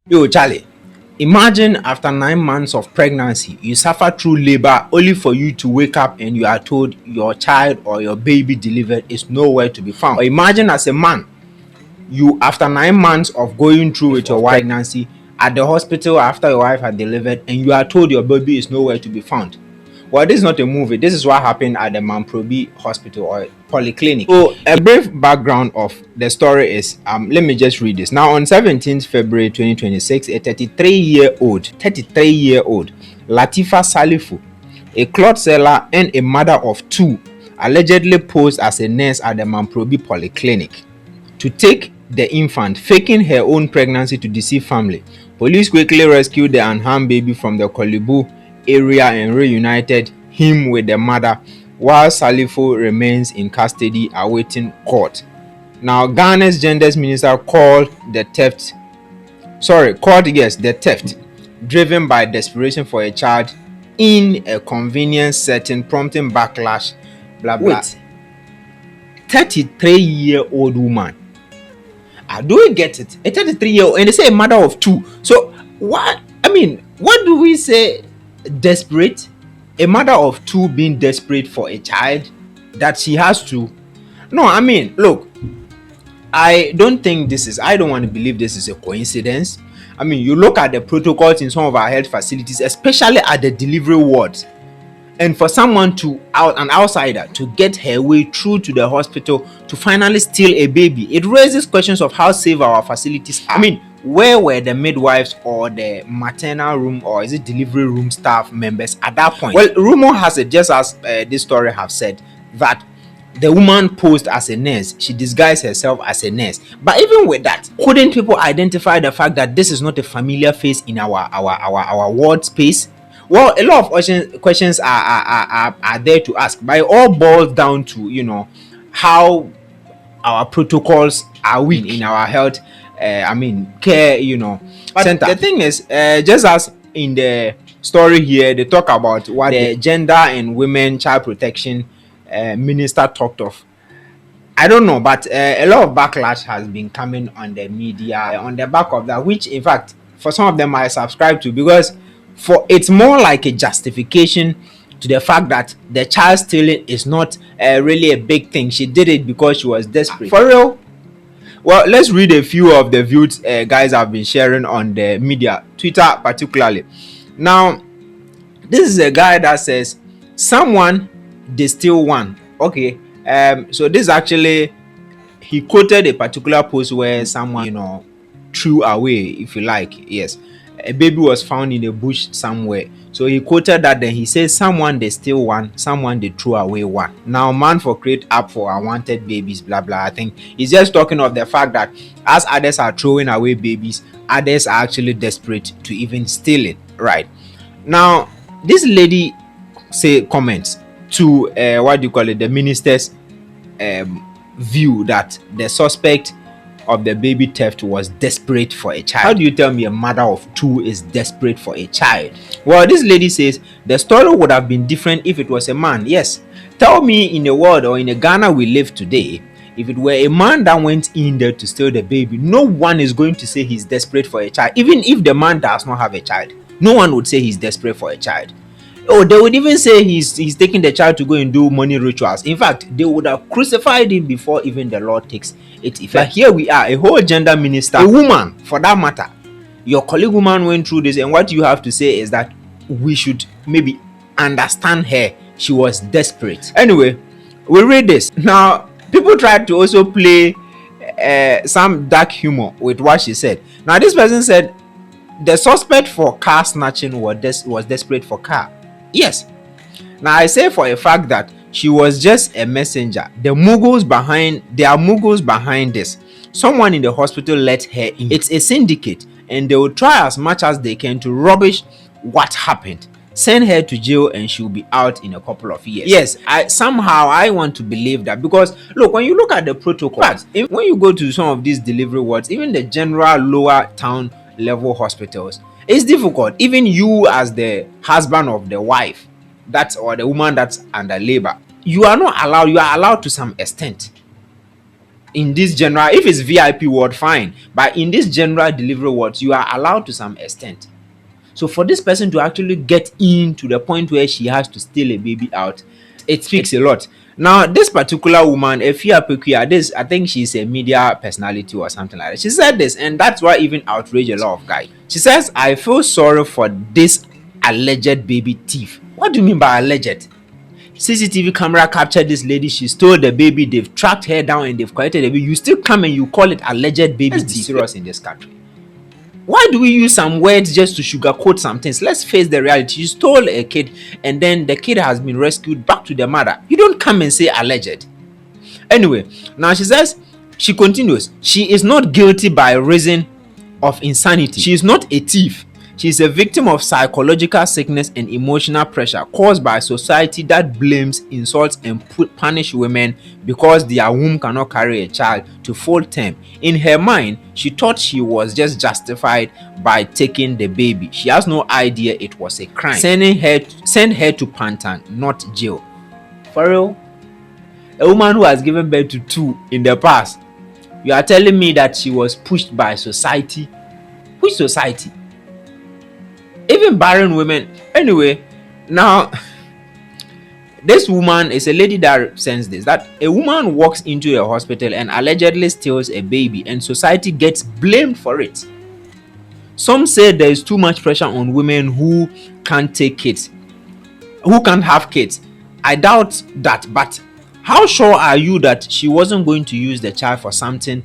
Yo, Charlie, imagine after 9 months of pregnancy, you suffer through labor only for you to wake up and you are told your child or your baby delivered is nowhere to be found. Or imagine as a man, you after 9 months of going through with your wife pregnancy at the hospital after your wife had delivered and you are told your baby is nowhere to be found. Well, this is not a movie. This is what happened at the Mamprobi hospital or polyclinic. So, a brief background of the story is, let me just read this. Now, on 17th February 2026, a 33-year-old Latifa Salifu, a cloth seller and a mother of two, allegedly posed as a nurse at the Mamprobi polyclinic to take the infant, faking her own pregnancy to deceive family. Police quickly rescued the unharmed baby from the Kolibu area and reunited him with the mother, while Salifo remains in custody awaiting court. Now, Ghana's gender minister called the theft driven by desperation for a child in a convenient setting, prompting backlash. Blah blah. Wait, 33-year-old woman. Do we get it? A 33-year-old, and they say a mother of two. So what? I mean, what do we say? Desperate? A mother of two being desperate for a child that she has to. No, I mean, look, I don't want to believe this is a coincidence. I mean, you look at the protocols in some of our health facilities, especially at the delivery wards, and for someone an outsider to get her way through to the hospital to finally steal a baby, it raises questions of how safe our facilities are. I mean, where were the midwives or the maternal room or is it delivery room staff members at that point? Well, rumor has it, just as this story have said, that the woman posed as a nurse. She disguised herself as a nurse. But even with that, couldn't people identify the fact that this is not a familiar face in our ward space? Well, a lot of questions are there to ask, but it all boils down to how our protocols are weak in our health care but center. The thing is, just as in the story here, they talk about what the gender and women child protection minister talked of. I don't know, but a lot of backlash has been coming on the media on the back of that, which in fact for some of them I subscribe to, because it's more like a justification to the fact that the child stealing is not really a big thing. She did it because she was desperate. For real? Well, let's read a few of the views guys have been sharing on the media, Twitter particularly. Now, this is a guy that says, someone, they still won. Okay, so this actually, he quoted a particular post where someone, threw away, if you like, yes, a baby was found in a bush somewhere. So he quoted that, then he says, someone they still want, someone they threw away one. Now, man for create app for unwanted babies, blah blah. I think he's just talking of the fact that as others are throwing away babies, others are actually desperate to even steal it. Right now, this lady comments to the minister's view that the suspect of the baby theft was desperate for a child. How do you tell me a mother of two is desperate for a child? Well, this lady says the story would have been different if it was a man. Yes, tell me, in a world or in a Ghana we live today, if it were a man that went in there to steal the baby, no one is going to say he's desperate for a child. Even if the man does not have a child, no one would say he's desperate for a child. Oh, they would even say he's taking the child to go and do money rituals. In fact, they would have crucified him before even the law takes its effect. But here we are, a whole gender minister, a woman for that matter. Your colleague woman went through this, and what you have to say is that we should maybe understand her. She was desperate. Anyway, we read this. Now, people tried to also play some dark humor with what she said. Now, this person said the suspect for car snatching was desperate for car. Yes. Now I say for a fact that she was just a messenger. There are muggles behind this. Someone in the hospital let her in. It's a syndicate, and they will try as much as they can to rubbish what happened. Send her to jail and she'll be out in a couple of years. Yes, I want to believe that, because look, when you look at the protocols, when you go to some of these delivery wards, even the general lower town level hospitals, it's difficult. Even you as the husband of the wife or the woman that's under labor, you are not allowed. You are allowed to some extent. in this general, if it's VIP ward, fine, but in this general delivery ward, you are allowed to some extent. So for this person to actually get in to the point where she has to steal a baby out, it speaks a lot. Now, this particular woman, Efia Pekia, this, I think she's a media personality or something like that. She said this, and that's why even outraged a lot of guys. She says, I feel sorry for this alleged baby thief. What do you mean by alleged? CCTV camera captured this lady. She stole the baby. They've tracked her down and they've collected the baby. You still come and you call it alleged baby thief. Let's be serious in this country. Why do we use some words just to sugarcoat some things? Let's face the reality. You stole a kid and then the kid has been rescued back to the mother. You don't come and say alleged. Anyway, now she continues, she is not guilty by reason of insanity. She is not a thief. She is a victim of psychological sickness and emotional pressure caused by a society that blames, insults, and punish women because their womb cannot carry a child to full term. In her mind, she thought she was just justified by taking the baby. She has no idea it was a crime. Send her to Pantan, not jail. For real? A woman who has given birth to 2 in the past. You are telling me that she was pushed by society? Which society? Even barren women. Anyway, now this woman is a lady that sends this, that a woman walks into a hospital and allegedly steals a baby and society gets blamed for it. Some say there is too much pressure on women who can't take kids, who can't have kids. I doubt that, but how sure are you that she wasn't going to use the child for something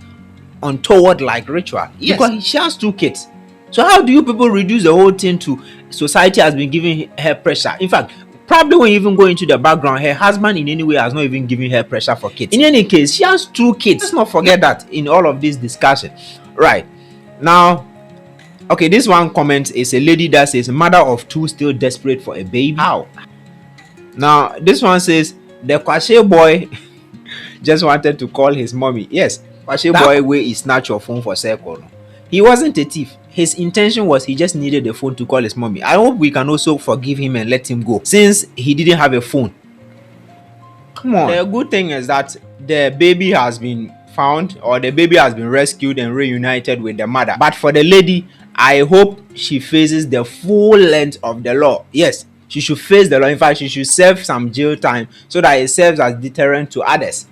untoward like ritual? Yes. Because she has 2 kids. So how do you people reduce the whole thing to society has been giving her pressure? In fact, probably when you even go into the background, her husband in any way has not even given her pressure for kids. In any case, she has 2 kids. Let's not forget that in all of this discussion. Right. Now, okay, this one comment is a lady that says, mother of 2 still desperate for a baby. How? Now, this one says, the Kwashe boy just wanted to call his mommy. Yes, Kwashe boy where he snatched your phone for circle. He wasn't a thief. His intention was he just needed the phone to call his mommy. I hope we can also forgive him and let him go since he didn't have a phone. Come on. The good thing is that the baby has been found, or the baby has been rescued and reunited with the mother. But for the lady, I hope she faces the full length of the law. Yes, she should face the law. In fact, she should serve some jail time so that it serves as deterrent to others.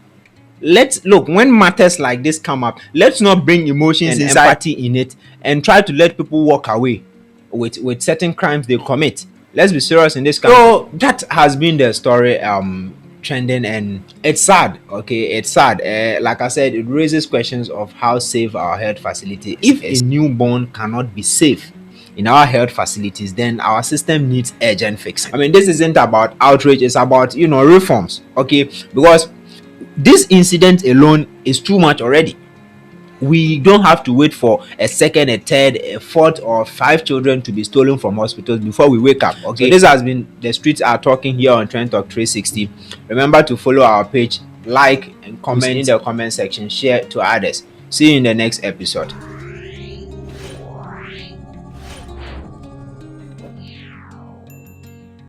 Let's look, when matters like this come up, let's not bring emotions and empathy in it and try to let people walk away with certain crimes they commit. Let's be serious in this country. So that has been the story trending, and it's sad. Okay, it's sad. Like I said, it raises questions of how safe our health facility is. If a newborn cannot be safe in our health facilities, then our system needs urgent fixing. I mean, this isn't about outrage, it's about reforms. Okay, because this incident alone is too much already. We don't have to wait for a second, a third, a fourth, or 5 children to be stolen from hospitals before we wake up. Okay, so this has been The Streets Are Talking here on Trend Talk 360. Remember to follow our page, like and comment in the comment section, share to others. See you in the next episode.